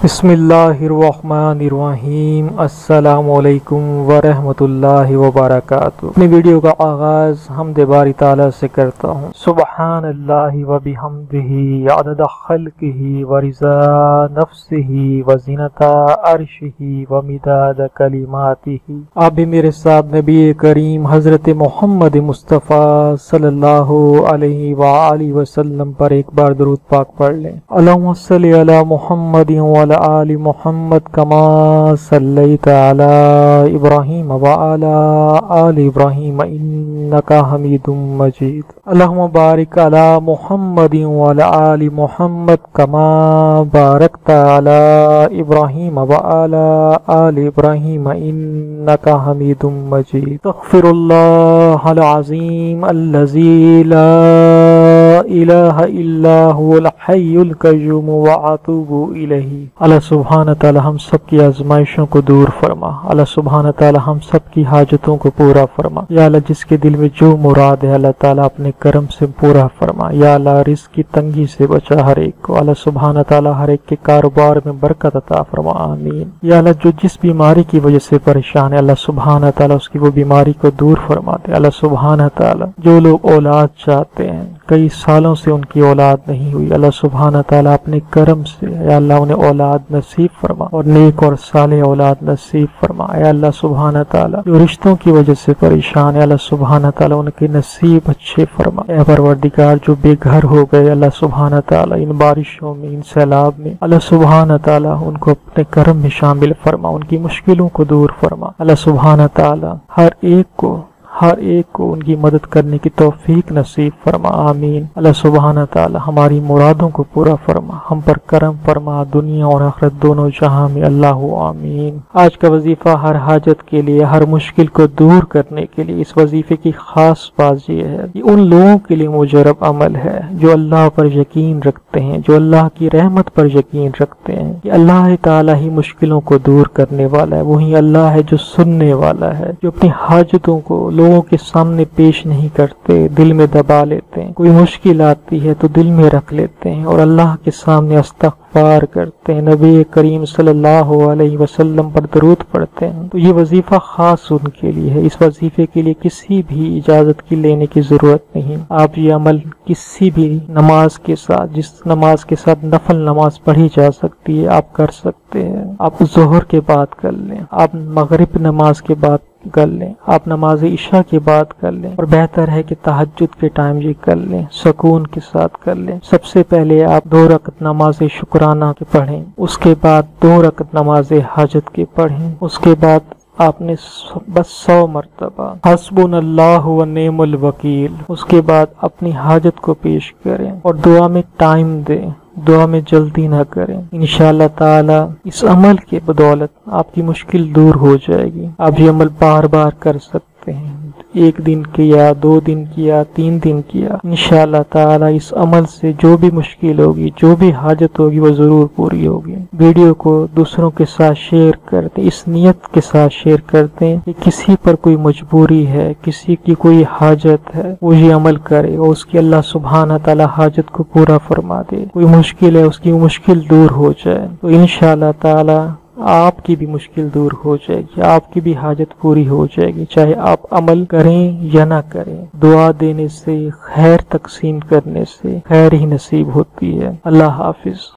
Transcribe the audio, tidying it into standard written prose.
بسم اللہ الرحمن الرحیم۔ السلام علیکم ورحمۃ اللہ وبرکاتہ۔ اپنی ویڈیو کا آغاز حمد باری تعالیٰ سے کرتا ہوں۔ سبحان اللہ وبحمدہ عدد خلقہ ورضا نفسہ وزنۃ عرشہ ومداد کلماتہ۔ آپ بھی میرے ساتھ نبی کریم حضرت محمد مصطفیٰ صلی اللہ علیہ وآلہ وسلم پر ایک بار درود پاک پڑھ لیں۔ اللہم صلی علی محمد وعلی آل محمد کما صلیت علی ابراہیم وعلی آل ابراہیم انکا حمید مجید۔ اللہم بارک علی محمد وعلی آل محمد کما بارکت علی ابراہیم وعلی آل ابراہیم انکا حمید مجید۔ استغفر اللہ العظیم الذی لا الہ الا هو الحی القیوم واتوب الیہ۔ اللہ سبحانہ تعالی ہم سب کی آزمائشوں کو دور فرما۔ اللہ سبحانہ تعالی ہم سب کی حاجتوں کو پورا فرما۔ یا اللہ جس کے دل میں جو مراد ہے اللہ تعالی اپنے کرم سے پورا فرما۔ یا اللہ رزق کی تنگی سے بچا ہر ایک کو۔ اللہ سبحانہ تعالی ہر ایک کے کاروبار میں برکت عطا فرما، آمین۔ یا اللہ جو جس بیماری کی وجہ سے پریشان ہے اللہ سبحانہ تعالی اس کی وہ بیماری کو دور فرما دے۔ اللہ سبحانہ تعالی جو لوگ اولاد چاہتے ہیں کئی سالوں سے ان کی اولاد نہیں ہوئی، اللہ سبحانہ تعالی اپنے کرم سے یا اللہ انہیں اولاد نصیب فرما اور نیک اور صالح اولاد نصیب فرما۔ اے اللہ سبحانہ تعالی جو رشتوں کی وجہ سے پریشان ہے اللہ سبحانہ تعالی ان کے نصیب اچھے فرما۔ اے پروردگار جو بے گھر ہو گئے اللہ سبحانہ تعالی ان بارشوں میں ان سیلاب میں اللہ سبحانہ تعالی ان کو اپنے کرم میں شامل فرما، ان کی مشکلوں کو دور فرما۔ اللہ سبحانہ تعالی ہر ایک کو ان کی مدد کرنے کی توفیق نصیب فرما، آمین۔ اللہ سبحانہ تعالی ہماری مرادوں کو پورا فرما، ہم پر کرم فرما دنیا اور آخرت دونوں جہاں میں، اللہ آمین۔ آج کا وظیفہ ہر حاجت کے لیے، ہر مشکل کو دور کرنے کے لیے۔ اس وظیفے کی خاص بات یہ ہے کہ ان لوگوں کے لیے مجرب عمل ہے جو اللہ پر یقین رکھتے ہیں، جو اللہ کی رحمت پر یقین رکھتے ہیں کہ اللہ تعالی ہی مشکلوں کو دور کرنے والا ہے، وہی اللہ ہے جو سننے والا ہے، جو اپنی حاجتوں کو لوگوں کے سامنے پیش نہیں کرتے، دل میں دبا لیتے ہیں۔ کوئی مشکل آتی ہے تو دل میں رکھ لیتے ہیں اور اللہ کے سامنے استغفار کرتے ہیں، نبی کریم صلی اللہ علیہ وسلم پر درود پڑھتے ہیں۔ تو یہ وظیفہ خاص ان کے لیے ہے۔ اس وظیفے کے لیے کسی بھی اجازت کی لینے کی ضرورت نہیں۔ آپ یہ عمل کسی بھی نماز کے ساتھ، جس نماز کے ساتھ نفل نماز پڑھی جا سکتی ہے آپ کر سکتے ہیں۔ آپ ظہر کے بعد کر لیں، آپ مغرب نماز کے بعد کر لیں، آپ نماز عشاء کے بعد کر لیں، اور بہتر ہے کہ تہجد کے ٹائم یہ کر لیں، سکون کے ساتھ کر لیں۔ سب سے پہلے آپ 2 رکعت نماز شکرانہ کے پڑھیں، اس کے بعد 2 رکعت نماز حاجت کے پڑھیں، اس کے بعد آپ نے بس 100 مرتبہ حسبنا اللہ و نعم الوکیل، اس کے بعد اپنی حاجت کو پیش کریں اور دعا میں ٹائم دیں، دعا میں جلدی نہ کریں۔ انشاءاللہ تعالی اس عمل کے بدولت آپ کی مشکل دور ہو جائے گی۔ آپ یہ عمل بار بار کر سکتے ہیں، 1 دن کیا، 2 دن کیا، 3 دن کیا، انشاءاللہ تعالی اس عمل سے جو بھی مشکل ہوگی، جو بھی حاجت ہوگی وہ ضرور پوری ہوگی۔ ویڈیو کو دوسروں کے ساتھ شیئر کرتے، اس نیت کے ساتھ شیئر کرتے ہیں کہ کسی پر کوئی مجبوری ہے، کسی کی کوئی حاجت ہے، وہ یہ عمل کرے اور اس کی اللہ سبحانہ تعالی حاجت کو پورا فرما دے۔ کوئی مشکل ہے اس کی مشکل دور ہو جائے تو انشاءاللہ تعالی آپ کی بھی مشکل دور ہو جائے گی، آپ کی بھی حاجت پوری ہو جائے گی، چاہے آپ عمل کریں یا نہ کریں۔ دعا دینے سے، خیر تقسیم کرنے سے خیر ہی نصیب ہوتی ہے۔ اللہ حافظ۔